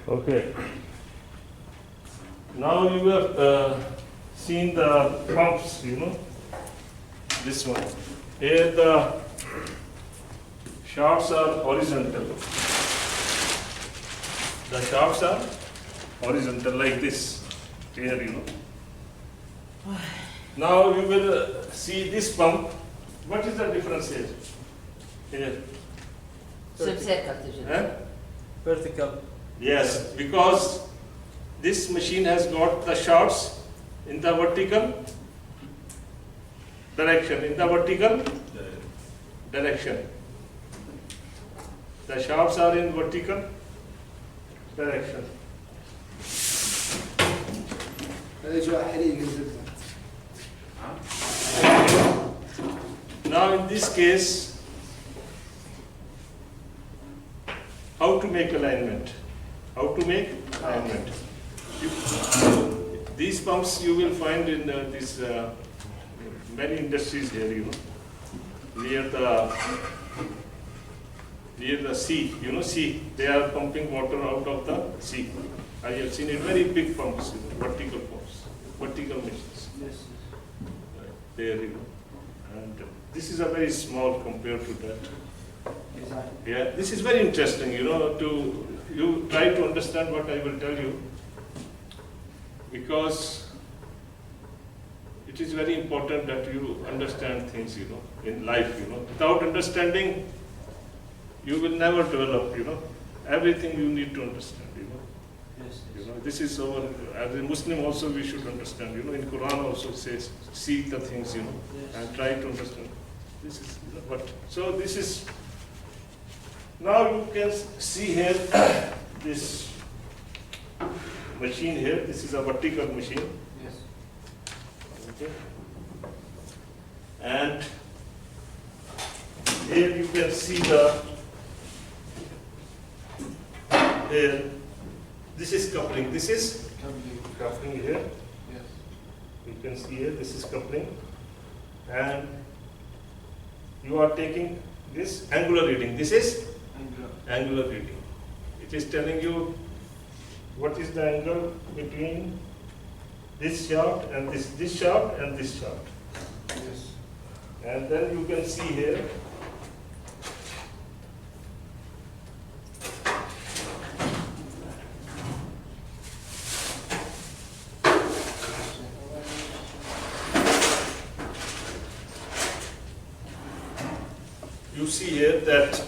Okay. Now you have seen the pumps, this one. Here the shafts are horizontal. The shafts are horizontal like this. Here, Now you will see this pump. What is the difference here? Here. Eh? Vertical. Yes, because this machine has got the shafts in the vertical direction. The shafts are in vertical direction. Now in this case, how to make alignment? These pumps you will find in many industries here, near the sea, sea. They are pumping water out of the sea. I have seen it, very big pumps, vertical machines. Yes. There, and this is a very small compared to that. Yeah, this is very interesting, you try to understand what I will tell you, because it is very important that you understand things, in life, Without understanding, you will never develop, Everything you need to understand, Yes. This is our, as a Muslim also we should understand, in Quran also says, seek the things, and try to understand. This is what, so this is, now you can see here, this machine here, this is a vertical machine. Yes. Okay. And here you can see here, this is coupling, coupling here. Yes. You can see here, this is coupling, and you are taking this angular reading. This is angular reading. It is telling you what is the angle between this shaft and this shaft and this shaft. Yes. And then you can see here, you see here that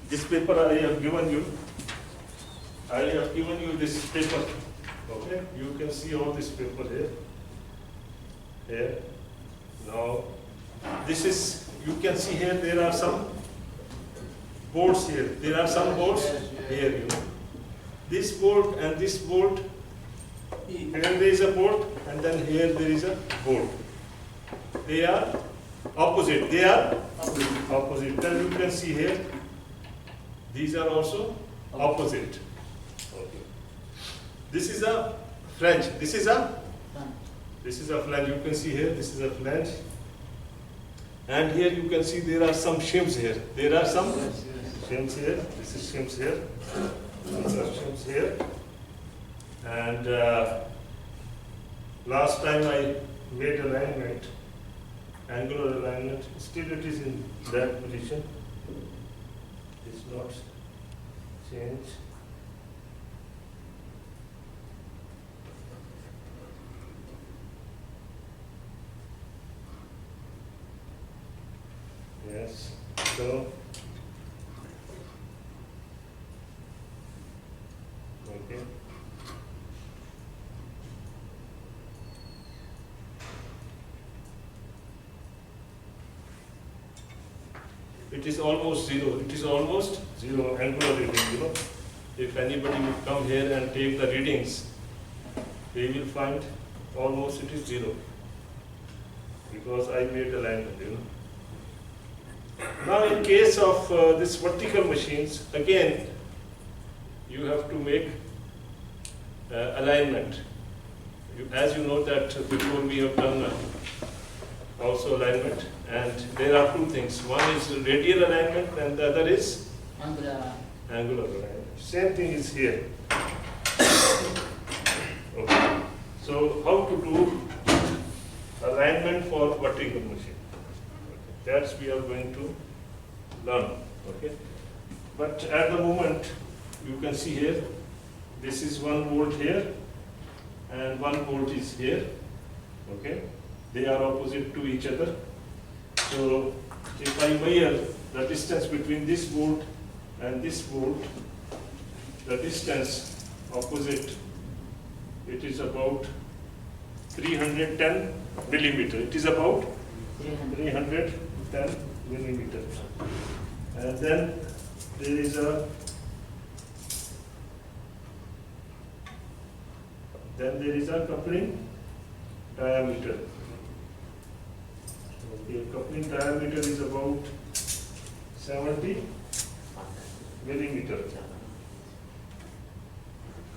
this paper I have given you. I have given you this paper. Okay, you can see all this paper here. Here. Now, this is, you can see here there are some bolts here. There are some bolts here, This bolt and this bolt, and then there is a bolt, and then here there is a bolt. They are opposite. Opposite. Then you can see here, these are also opposite. Okay. This is a flange. This is a flange. You can see here, this is a flange. And here you can see there are some shims here. There are some shims here. This is shims here. These are shims here. And last time I made alignment, angular alignment. Still it is in that position. It's not changed. Yes. So okay. It is almost zero. It is almost zero angular reading, If anybody would come here and take the readings, they will find almost it is zero. Because I made alignment, Now in case of this vertical machines, again, you have to make alignment. as you know that before we have done also alignment, and there are two things. One is radial alignment and the other is Angular. angular alignment. Same thing is here. Okay. So how to do alignment for vertical machine? Okay. That's we are going to learn. Okay. But at the moment, you can see here, this is 1 volt here, and 1 volt is here. Okay. They are opposite to each other. So if I measure the distance between this bolt and this bolt, the distance opposite, it is about 310 millimeter. It is about 310 millimeter. And then there is a coupling diameter. Okay, coupling diameter is about 70 millimeter.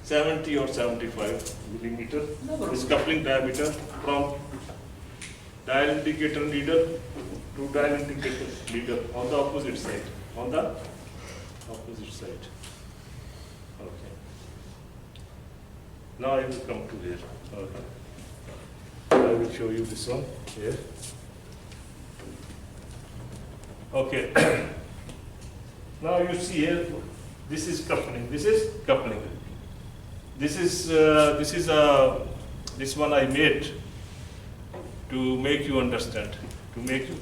70 or 75 millimeter is coupling diameter from dial indicator leader to dial indicator leader on the opposite side. On the opposite side. Okay. Now I will come to here. Okay. I will show you this one here. Okay. Now you see here, this is coupling. This is coupling. This one I made to make you understand. To make you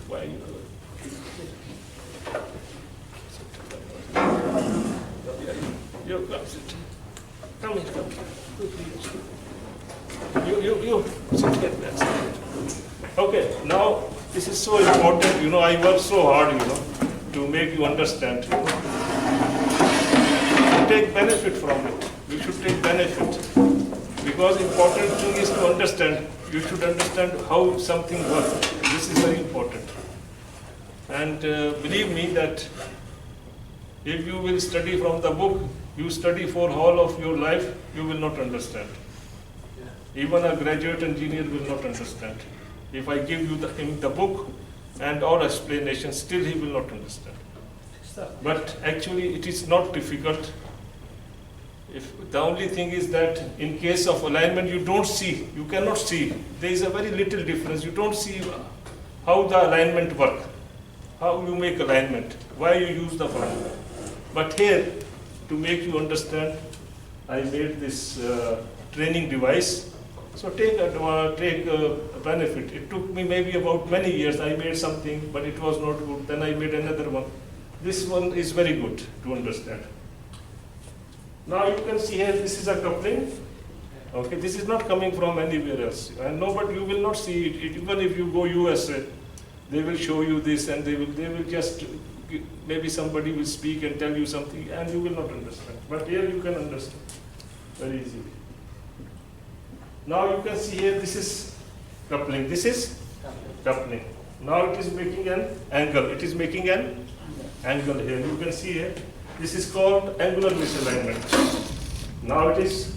why you. You sit. Come here, come here. You sit here. That's it. Okay, now this is so important. You know, I work so hard, you know, to make you understand. You take benefit from it. You should take benefit. Because important thing is to understand. You should understand how something works. This is very important. And believe me that if you will study from the book, you study for whole of your life, you will not understand. Even a graduate engineer will not understand. If I give you him the book and all explanation, still he will not understand. But actually it is not difficult. If the only thing is that in case of alignment you don't see, you cannot see. There is a very little difference. You don't see how the alignment work, how you make alignment, why you use the formula. But here, to make you understand, I made this training device. So take a benefit. It took me maybe about many years. I made something, but it was not good. Then I made another one. This one is very good to understand. Now you can see here, this is a coupling. Okay, this is not coming from anywhere else. And no, but you will not see it. Even if you go USA, they will show you this, and they will just, maybe somebody will speak and tell you something, and you will not understand. But here you can understand very easily. Now you can see here, this is coupling. This is coupling. Now it is making an angle. It is making an angle here. You can see here. This is called angular misalignment. Now it is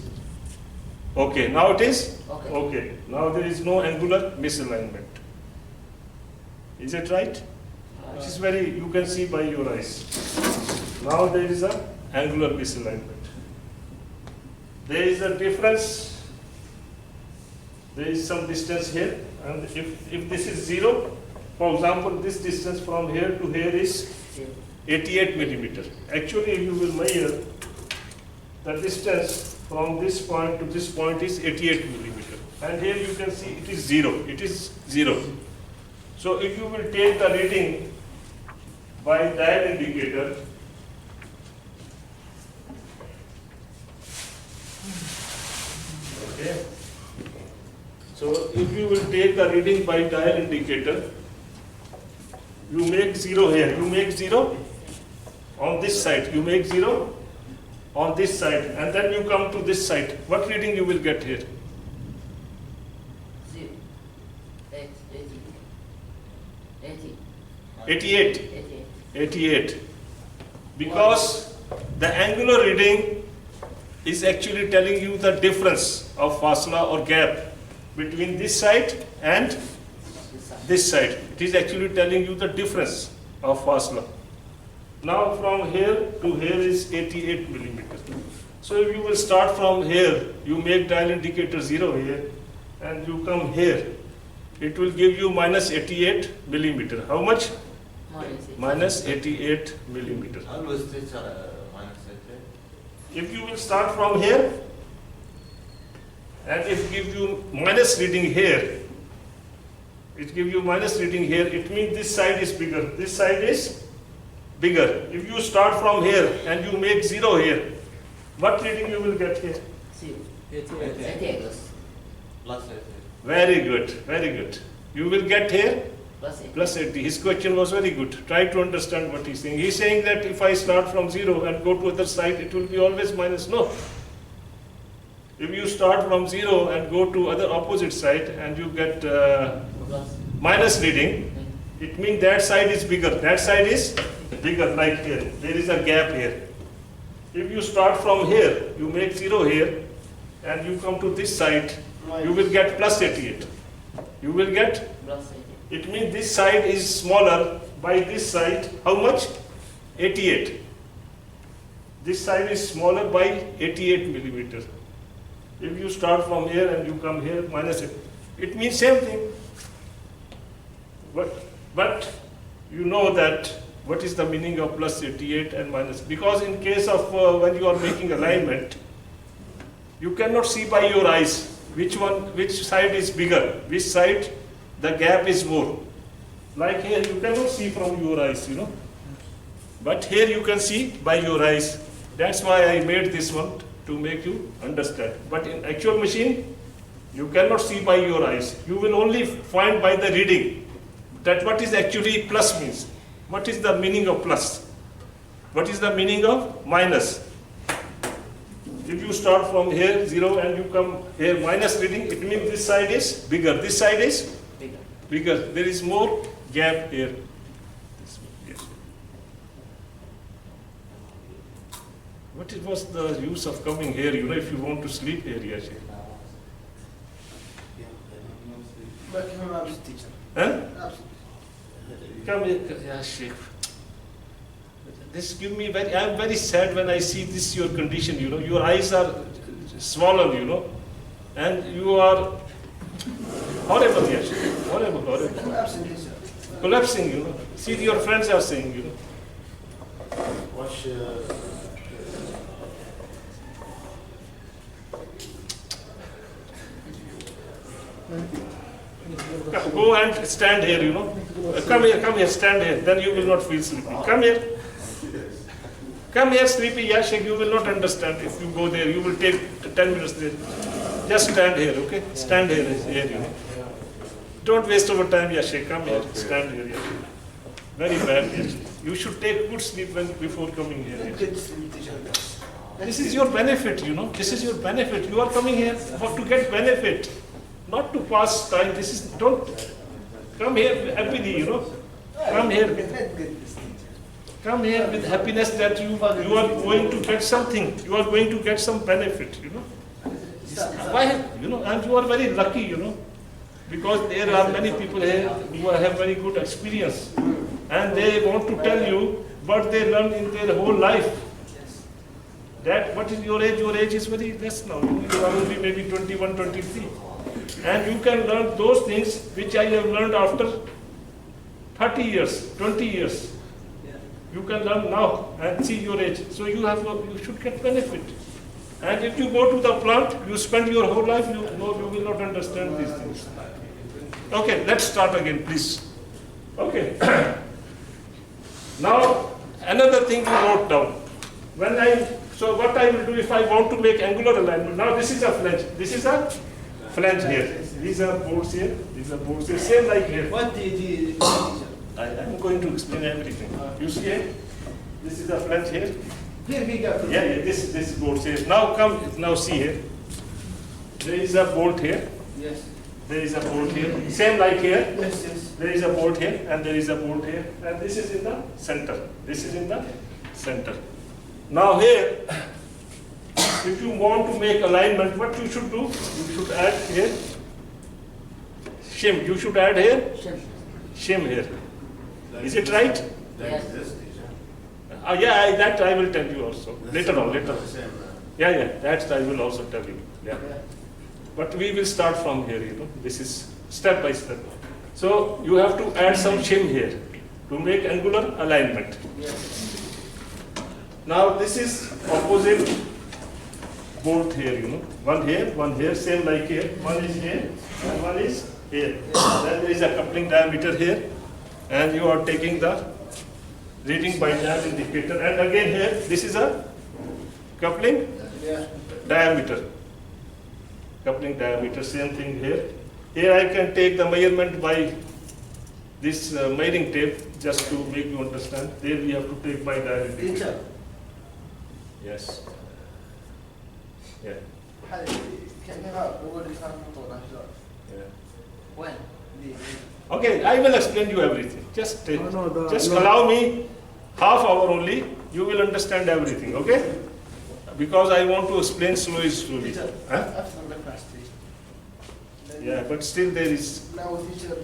okay. Now it is okay. Now there is no angular misalignment. Is it right? It is very, you can see by your eyes. Now there is a angular misalignment. There is a difference. There is some distance here, and if this is 0, for example, this distance from here to here is 88 millimeter. Actually, if you will measure, the distance from this point to this point is 88 millimeter. And here you can see it is 0. It is 0. So if you will take the reading by dial indicator, okay. So if you will take the reading by dial indicator, you make 0 here. You make 0 on this side. You make 0 on this side, and then you come to this side. What reading you will get here? 0. 88. 88. Because the angular reading is actually telling you the difference of fasla or gap between this side and this side. It is actually telling you the difference of fasla. Now from here to here is 88 millimeters. So if you will start from here, you make dial indicator 0 here, and you come here, it will give you minus 88 millimeter. How much? Minus 88 millimeter. Always teacher minus 88. If you will start from here, and if give you minus reading here, it give you minus reading here, it means this side is bigger, this side is bigger. If you start from here and you make 0 here, what reading you will get here? 88. Plus 88. Very good, very good. You will get here plus 80. His question was very good. Try to understand what he's saying. He's saying that if I start from 0 and go to other side, it will be always minus. No. If you start from 0 and go to other opposite side and you get minus reading, it means that side is bigger. That side is bigger, like here. There is a gap here. If you start from here, you make 0 here, and you come to this side, you will get plus 88. You will get, it means this side is smaller by this side. How much? 88. This side is smaller by 88 millimeters. If you start from here and you come here, minus it means same thing. But you know that what is the meaning of plus 88 and minus? Because in case of when you are making alignment, you cannot see by your eyes which side is bigger, which side the gap is more. Like here, you cannot see from your eyes, you know. But here you can see by your eyes. That's why I made this one, to make you understand. But in actual machine, you cannot see by your eyes. You will only find by the reading that what is actually plus means. What is the meaning of plus? What is the meaning of minus? If you start from here 0 and you come here minus reading, it means this side is bigger. This side is bigger. There is more gap here. What was the use of coming here? You know, if you want to sleep here, yes. But I'm absent teacher. Huh? Absent. Come here, yeah, Sheikh. This give me very. I am very sad when I see this your condition. You know, your eyes are swollen. You know, and you are horrible. Yes, horrible. I'm absent teacher. Collapsing. You know. See, your friends are saying. You know. Watch. Go and stand here. You know. Come here. Stand here. Then you will not feel sleepy. Come here. Come here, sleepy Yashik, you will not understand if you go there. You will take 10 minutes there. Just stand here, okay? Stand here, you know. Don't waste our time, Yashik. Come here, stand here, Yashik. Very bad, Yashik. You should take good sleep before coming here. Yashik. Good sleep teacher. This is your benefit, you know. This is your benefit. You are coming here to get benefit, not to pass time. This is, don't come here happily, you know. Come here. Come here with happiness that you are going to get something. You are going to get some benefit, you know. Why, you know, and you are very lucky, you know, because there are many people here who have very good experience, and they want to tell you what they learn in their whole life. That what is your age? Your age is very less now. You are only maybe 21, 23, and you can learn those things which I have learned after 30 years, 20 years. You can learn now and see your age. So you should get benefit. And if you go to the plant, you spend your whole life, you will not understand these things. Okay, let's start again, please. Okay. Now, another thing you wrote down. So what I will do if I want to make angular alignment. Now this is a flange. This is a flange here. These are boards here. These are boards here. Same like here. What did you teacher? I am going to explain everything. You see here? This is a flange here. Here we go. Yeah, this bolt here. Now see here. There is a bolt here. Yes. There is a bolt here. Same like here. Yes, yes. There is a bolt here and there is a bolt here. And this is in the center. This is in the center. Now here, if you want to make alignment, what you should do? You should add here shim. You should add here shim here. Is it right? That Yes. is this teacher. Yeah, that I will tell you also later on. Later on. Same, Yeah, that I will also tell you. Yeah. But we will start from here, you know. This is step by step. So you have to add some shim here to make angular alignment. Now this is opposite bolt here, you know. One here, same like here. One is here and one is here. Then there is a coupling diameter here, and you are taking the reading by that indicator. And again here, this is a coupling Yeah. diameter. Coupling diameter, same thing here. Here I can take the measurement by this measuring tape, just to make you understand. There we have to take by that indicator. Teacher, Yes. Yeah. كيف أقول لك أنا موضوع Yeah. When? Okay, I will explain you everything. Just No, just allow me half hour only. You will understand everything. Okay? Because I want to explain slowly. Teacher, Huh? أفهم breakfast teacher. Yeah, but still there is. Now teacher.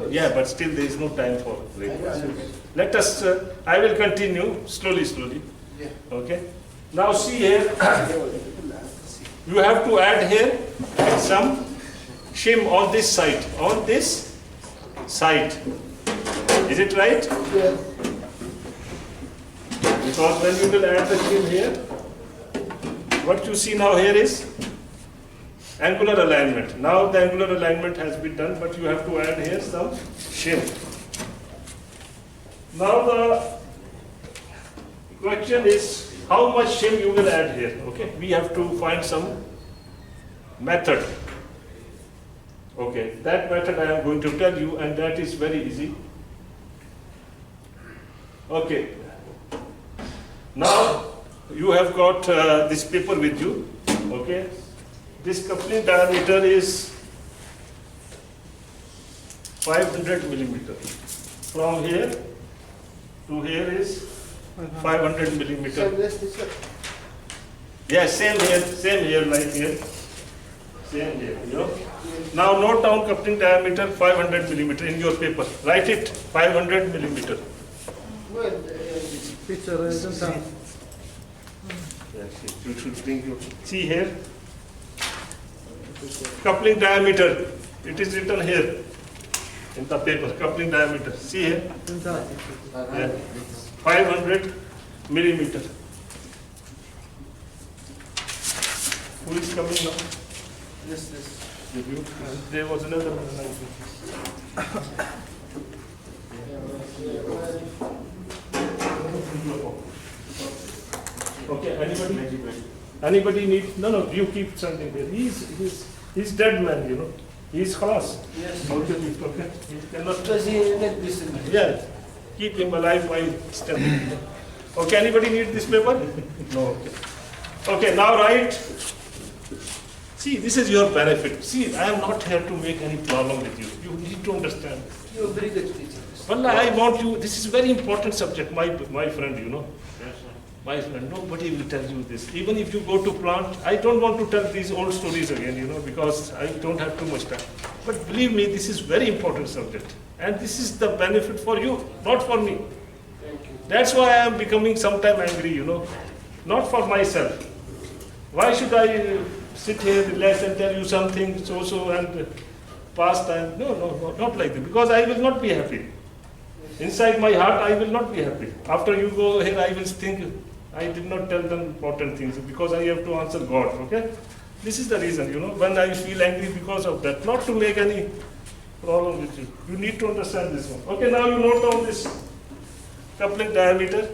Yeah, but still there is no time for breakfast. Let us. I will continue slowly. Yeah. Okay. Now see here. You have to add here some shim on this side. On this side. Is it right? Yeah. Because when you will add the shim here, what you see now here is angular alignment. Now the angular alignment has been done, but you have to add here some shim. Now the question is how much shim you will add here. Okay, we have to find some method. Okay, that method I am going to tell you, and that is very easy. Okay. Now you have got this paper with you. Okay. This coupling diameter is 500 millimeter. From here to here is 500 millimeter. So this teacher. Yeah, same here, like here. Same here, you know. Now note down coupling diameter 500 millimeter in your paper. Write it 500 millimeter. Well, Teacher, don't have. Yes, you should bring your. See here. Coupling diameter. It is written here in the paper. Coupling diameter. See here. Don't have. Yeah. 500 millimeter. Who is coming now? this. With you? There was another one. Okay, anybody need, no, you keep something there. He's dead man, you know. He's khalas. Yes. Okay. He cannot, Because he need this. yeah, keep him alive while standing. Okay, anybody need this paper? No, okay. Okay, now write. See, this is your benefit. See, I am not here to make any problem with you. You need to understand. You're very good teacher. Well, I want you, this is very important subject, my friend, you know. My friend, nobody will tell you this. Even if you go to plant, I don't want to tell these old stories again, you know, because I don't have too much time. But believe me, this is very important subject. And this is the benefit for you, not for me. Thank you. That's why I am becoming sometime angry, you know. Not for myself. Why should I sit here, relax and tell you something so and pass time? No, not like that. Because I will not be happy. Inside my heart, I will not be happy. After you go here, I will think, I did not tell them important things because I have to answer God, okay? This is the reason, you know, when I feel angry because of that, not to make any problem with you. You need to understand this one. Okay, now you note down this coupling diameter,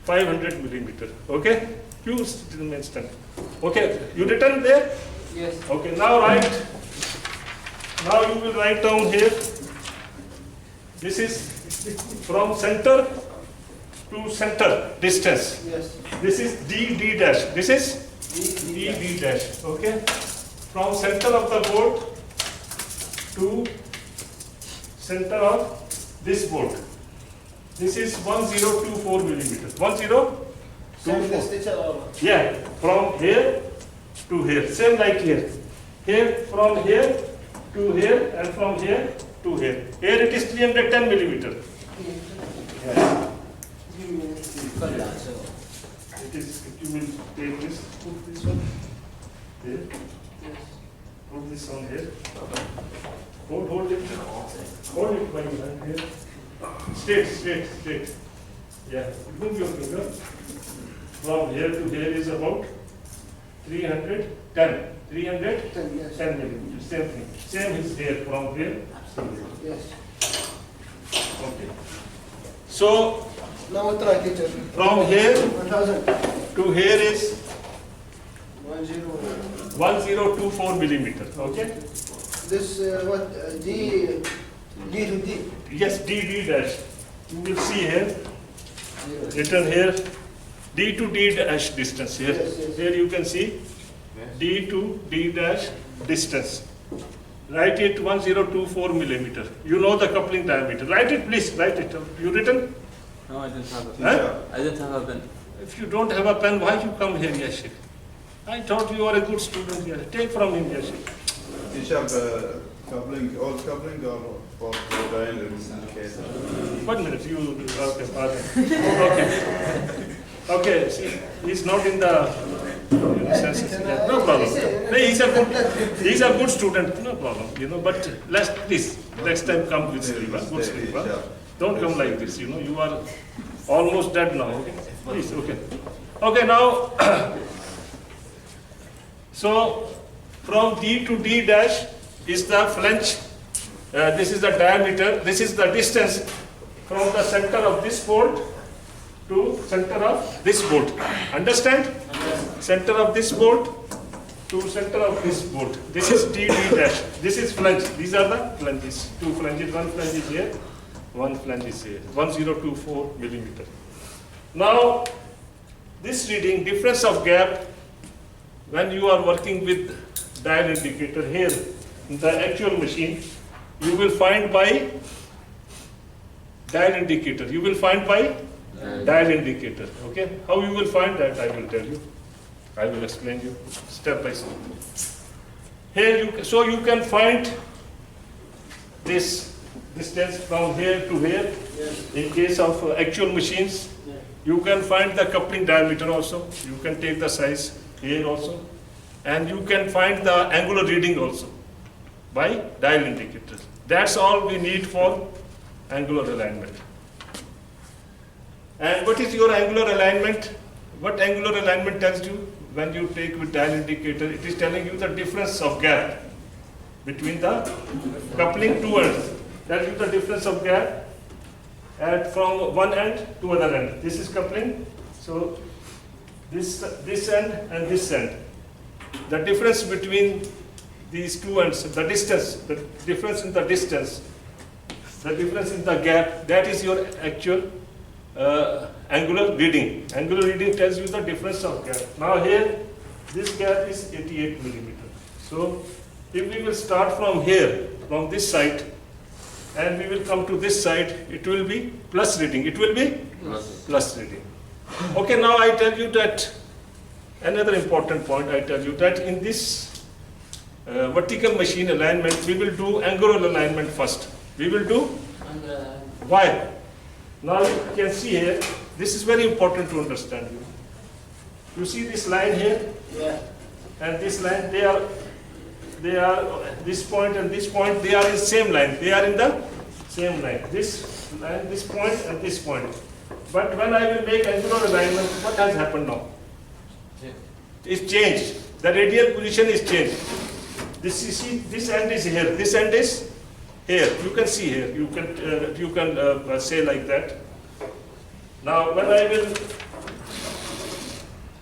500 millimeter, okay? You remain stand. Okay, you written there? Yes. Okay, now write. Now you will write down here. This is from center to center distance. Yes. This is D dash. This is D dash. Okay. From center of the board to center of this board. This is 1024 millimeters. 1024. Send this teacher or? Yeah. from here to here, same like here. Here from here to here and from here to here. Here it is 310 millimeter. Yeah. It is, you will take this, put this one here, put this one here. Hold it by your hand here. Straight. Yeah, move your finger. From here to here is about 310 Yes. millimeters, same thing. Same is here from here to here. Yes. Okay. So Now try, teacher. from here 1000. to here is 10. 1024 millimeter. Okay. This what? D to D. Yes, D dash. You will see here, written here, D to D dash distance here. Yes, yes. Here you can see D to D dash distance. Write it 1024 millimeter. You know the coupling diameter. Write it, please. Write it. You written? No, I didn't have a pen. Huh? I didn't have a pen. If you don't have a pen, why you come here, Yashik? I thought you are a good student here. Take from him, Yashik. Teacher, coupling, all coupling or for dial in this case? 1 minute, you, okay, pardon. Okay, see, he's not in the senses. Yeah, no problem. No, he's a good student, no problem, but please, next time come with sleep, good sleep. Don't come like this, you are almost dead now, okay? Please, okay. Okay, now, so from D to D dash is the flange. This is the diameter. This is the distance from the center of this bolt to center of this bolt. Understand? Center of this bolt to center of this bolt. This is D dash. This is flange. These are the flanges. Two flanges. One flange is here. One flange is here. 1024 millimeter. Now, this reading, difference of gap, when you are working with dial indicator here in the actual machine, you will find by dial indicator. You will find by dial indicator. Okay? How you will find that, I will tell you. I will explain you step by step. Here, so you can find this distance from here to here. Yes. In case of actual machines, Yeah. you can find the coupling diameter also. You can take the size here also. And you can find the angular reading also by dial indicators. That's all we need for angular alignment. And what is your angular alignment? What angular alignment tells you when you take with dial indicator? It is telling you the difference of gap between the coupling two ends. Tells you the difference of gap from one end to other end. This is coupling. So this end and this end. The difference between these two ends, the distance, the difference in the distance, the difference in the gap, that is your actual angular reading. Angular reading tells you the difference of gap. Now here, this gap is 88 millimeter. So if we will start from here, from this side, and we will come to this side, it will be plus reading. It will be plus reading. Okay, now I tell you that another important point. I tell you that in this vertical machine alignment, we will do angular alignment first. We will do why? Now you can see here, this is very important to understand. You see this line here? Yeah. And this line, they are this point and this point, they are in same line. They are in the same line. This line, this point and this point. But when I will make angular alignment, what has happened now? It's changed. The radial position is changed. This, you see, this end is here. This end is here. You can see here. You can say like that. Now, when I will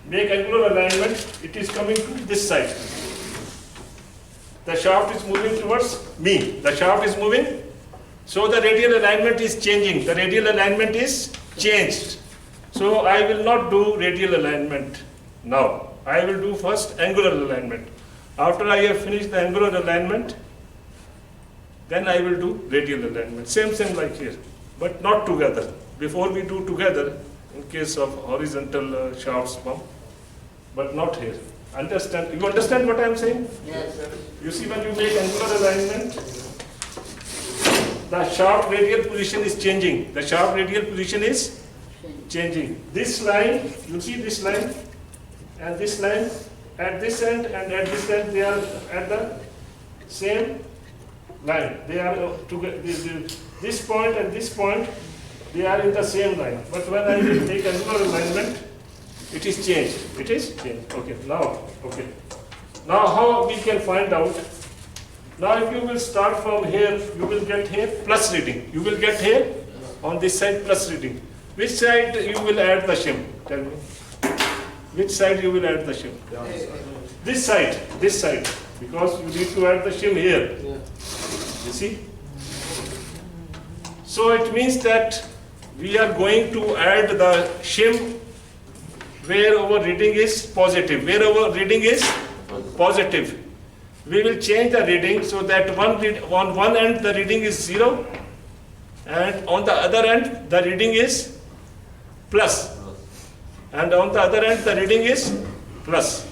make angular alignment, it is coming to this side. The shaft is moving towards me. The shaft is moving. So the radial alignment is changing. The radial alignment is changed. So I will not do radial alignment now. I will do first angular alignment. After I have finished the angular alignment, then I will do radial alignment. Same like here, but not together. Before we do together, in case of horizontal shafts pump, but not here. Understand? You understand what I am saying? Yes. You see, when you make angular alignment, the sharp radial position is changing. The sharp radial position is changing. This line, you see this line and this line, at this end and at this end, they are at the same line. They are together. This point and this point, they are in the same line. But when I will take angular alignment, it is changed. It is changed. Okay. Now how we can find out? Now if you will start from here, you will get here plus reading. You will get here on this side plus reading. Which side you will add the shim? Tell me. Which side you will add the shim? This side. Because you need to add the shim here. You see? So it means that we are going to add the shim where our reading is positive. Where our reading is positive. We will change the reading so that on one end the reading is 0 and on the other end the reading is plus. And on the other end the reading is plus.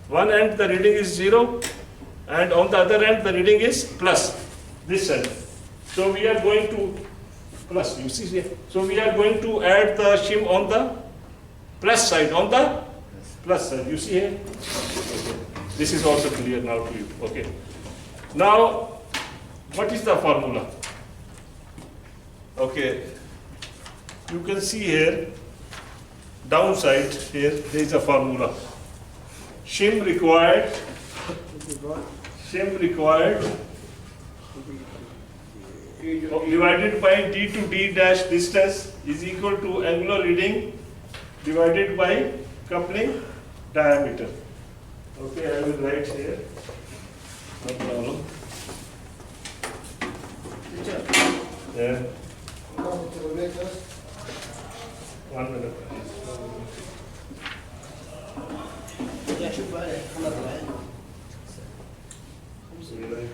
One end the reading is 0 and on the other end the reading is plus. This end. So we are going to plus, you see here. So we are going to add the shim on the plus side, on the plus side. You see here? Okay. This is also clear now to you. Okay. Now, what is the formula? Okay. You can see here, downside here, there is a formula. Shim required divided by d to d dash distance is equal to angular reading divided by coupling diameter. Okay, I will write here. No problem. Teacher, Yeah, now it will make us 1 minute. Yeah, شوف بقى خلاص الآن. So we write.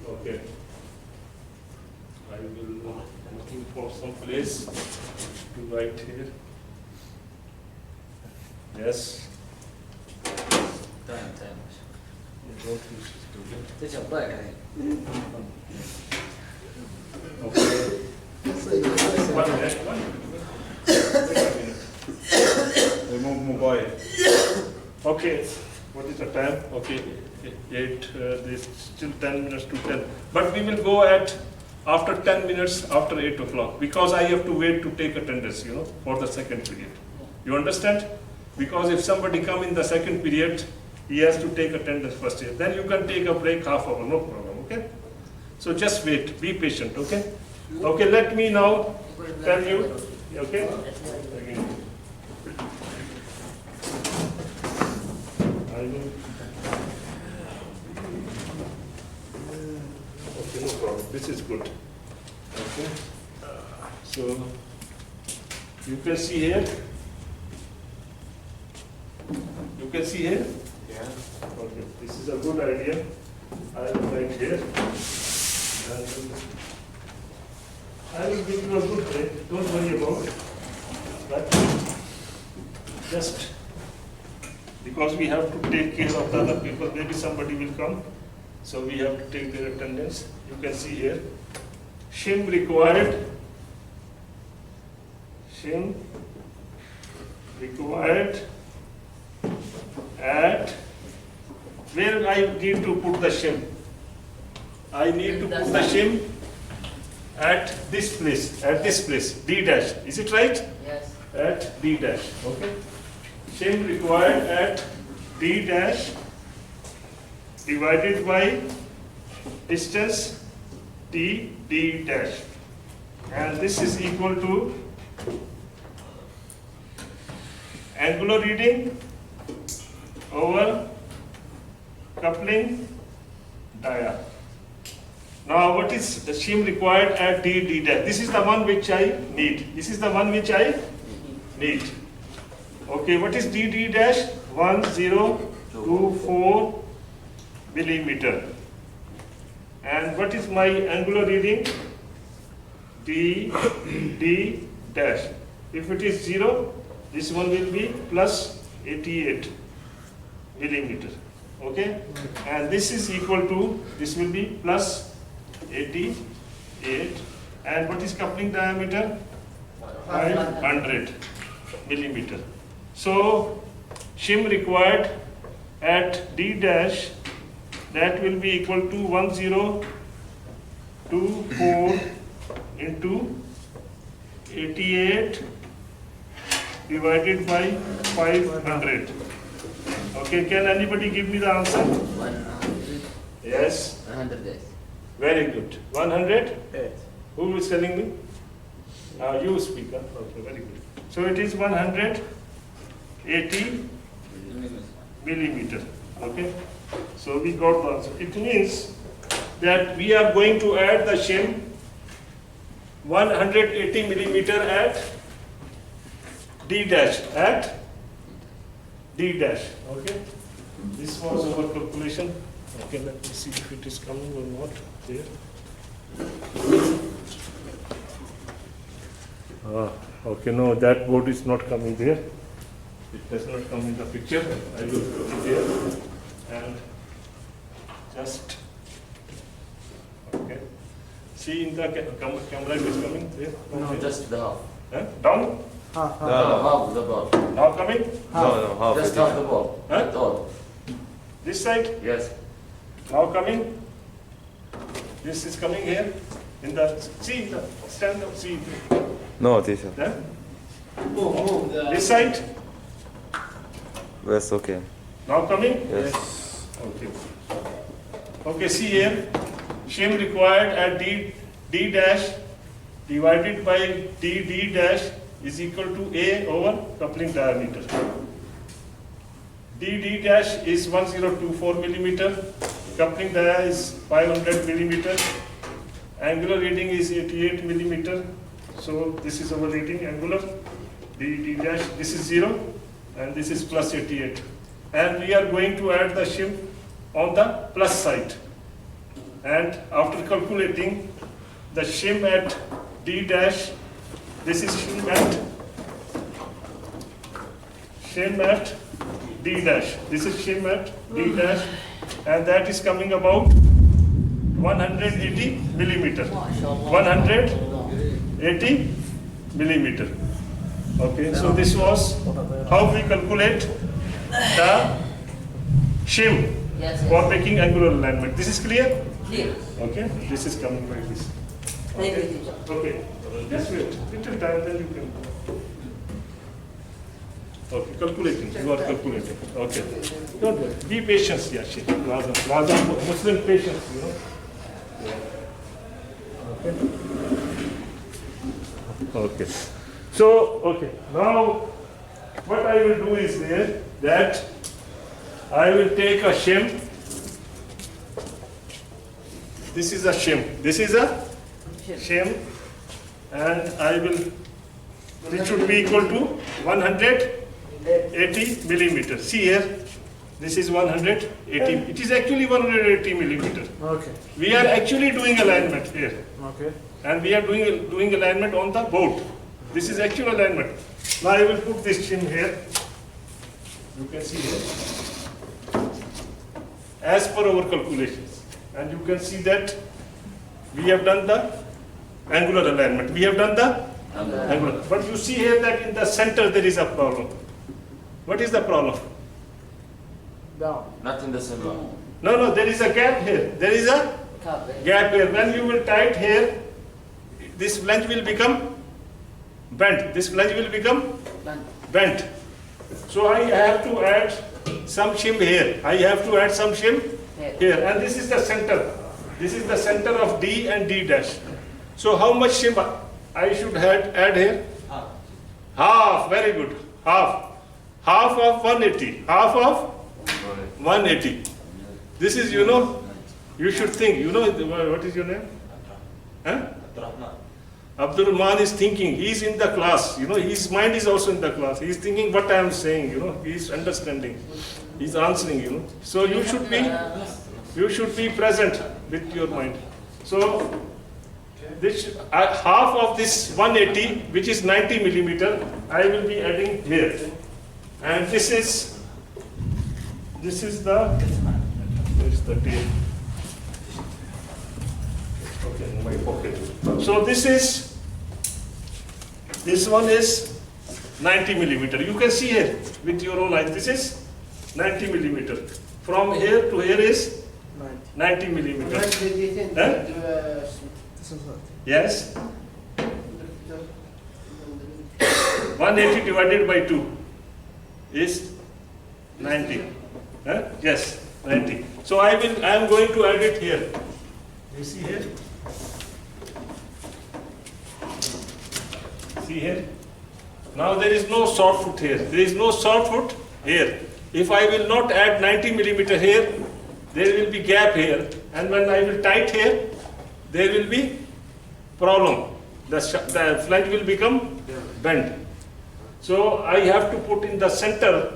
Okay. I will looking for some place to write here. Yes. تمام. You don't use it, okay? تيجي برايك هاي. Okay. One minute. Remove mobile. Okay. What is the time? Okay. 8. There's still 10 minutes to 10. But we will go at after 10 minutes after 8 o'clock because I have to wait to take attendance, for the second period. You understand? Because if somebody come in the second period, he has to take attendance first year. Then you can take a break half hour, no problem, okay? So just wait, be patient, okay? Okay, let me now tell you, okay? Again. I will. Okay, no problem. This is good. Okay. So you can see here. You can see here. Yeah. Okay. This is a good idea. I will write here. And I will give you a good break. Don't worry about it. But just because we have to take care of the other people, maybe somebody will come. So we have to take their attendance. You can see here. Shim required at where I need to put the shim. I need to put the shim at this place, D dash. Is it right? Yes. At D dash. Okay. Shim required at D dash divided by distance D dash. And this is equal to angular reading over coupling dia. Now what is the shim required at D dash? This is the one which I need. This is the one which I need. Okay, what is D dash? 1024 millimeter. And what is my angular reading? D dash. If it is 0, this one will be plus 88 millimeter. Okay? And this is equal to, this will be plus 88. And what is coupling diameter? 500 millimeter. So, shim required at D dash, that will be equal to 1024 into 88 divided by 500. Okay, can anybody give me the answer? 100. Yes, 100 days. very good. 100? Eight. Who is telling me? You speak, huh? Okay, very good. So it is 180 millimeter. Okay, so we got the answer. It means that we are going to add the shim 180 millimeter at D dash, okay? This was our calculation. Okay, let me see if it is coming or not there. Okay, no, that board is not coming there. It does not come in the picture. I will put it there and just, okay. See in the camera it is coming there? No, just the half. Huh? Down? Half. Half the ball. Now coming? No, just half the ball. Huh? That's all. This side? Yes. Now coming? This is coming here? In the, see, the stand up, see. No, teacher. Huh? Move the. This side? Yes, okay. Now coming? Yes. Okay. Okay, see here, shim required at D dash divided by D dash is equal to A over coupling diameter. D dash is 1024 millimeter, coupling dia is 500 millimeter, angular reading is 88 millimeter. So this is our reading angular, D dash, this is 0 and this is plus 88. And we are going to add the shim on the plus side. And after calculating the shim at D dash, this is shim at D dash. This is shim at D dash, and that is coming about 180 millimeter. 180 millimeter. Okay, so this was how we calculate the shim for making angular alignment. This is clear? Clear. Okay, this is coming like this. Thank you, teacher. Okay, just wait, little time, then you can. Okay, calculating, you are calculating, okay. Don't worry, be patient, Yashi, rather Muslim patience, you know. Okay. Okay, so, okay, now what I will do is there, that I will take a shim. This is a shim, and I will, it should be equal to 180 millimeter. See here, this is 180, it is actually 180 millimeter. Okay. We are actually doing alignment here, Okay. and we are doing alignment on the boat. This is actual alignment. Now I will put this shim here. You can see here, as per our calculations, and you can see that we have done the angular alignment. We have done the angular. But you see here that in the center there is a problem. What is the problem? Down. Not in the same line. No, there is a gap here. There is a gap here. When you will tie it here, this flange will become bent. This flange will become bent. So I have to add some shim here. I have to add some shim here. And this is the center. This is the center of D and D dash. So how much shim I should add here? Half. Very good. Half of 180. Half of 180. This is, you should think, what is your name? Huh? Abdul Rahman is thinking, he's in the class, his mind is also in the class. He's thinking what I am saying, he's understanding, he's answering, So you should be present with your mind. So this half of this 180, which is 90 millimeter, I will be adding here. And this is the, where's the tape? Okay, in my pocket. So this one is 90 millimeter. You can see here with your own eyes. This is 90 millimeter. From here to here is 90 millimeter. Huh? Yes. 180 divided by 2 is 90. Huh? Yes, 90. So I am going to add it here. You see here? See here? Now there is no short foot here. There is no short foot here. If I will not add 90 millimeter here, there will be gap here. And when I will tight here, there will be problem. The flange will become bent. So I have to put in the center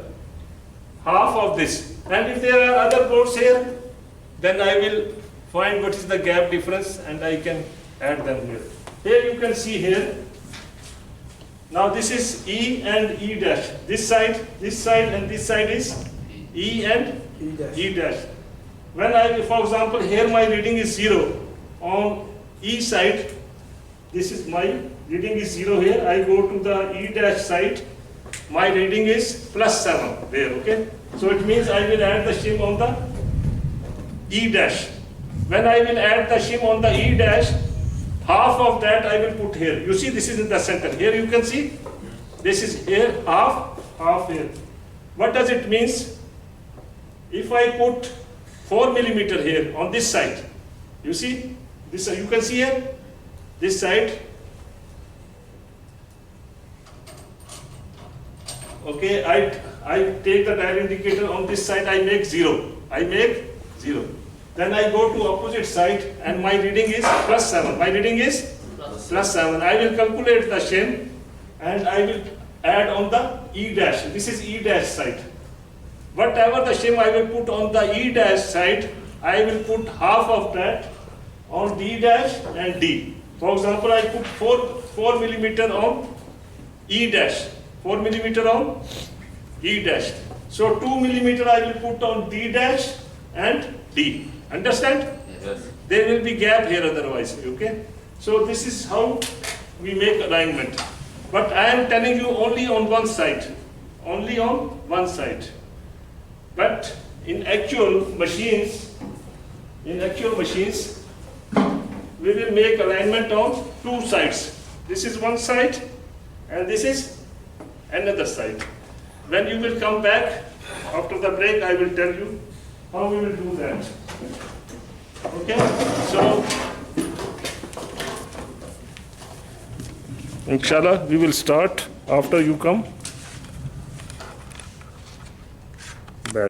half of this. And if there are other boards here, then I will find what is the gap difference and I can add them here. Here you can see here. Now this is E and E dash. This side and this side is E and E dash. When for example, here my reading is 0 on E side. This is my reading is 0 here. I go to the E dash side. My reading is +7 there, okay? So it means I will add the shim on the E dash. When I will add the shim on the E dash, half of that I will put here. You see this is in the center. Here you can see, this is here, half here. What does it means? If I put 4 millimeter here on this side, you see, this you can see here, this side. Okay, I take the dial indicator on this side, I make 0. Then I go to opposite side and my reading is +7. My reading is +7. I will calculate the shim and I will add on the E dash. This is E dash side. Whatever the shim I will put on the E dash side, I will put half of that on D dash and D. For example, I put 4 millimeter on E dash. 4 millimeter on E dash. So 2 millimeter I will put on D dash and D. Understand? Yes. There will be gap here otherwise, okay? So this is how we make alignment. But I am telling you only on one side. Only on one side. But in actual machines, we will make alignment on 2 sides. This is one side and this is another side. When you will come back after the break, I will tell you how we will do that. Okay? So, inshallah, we will start after you come.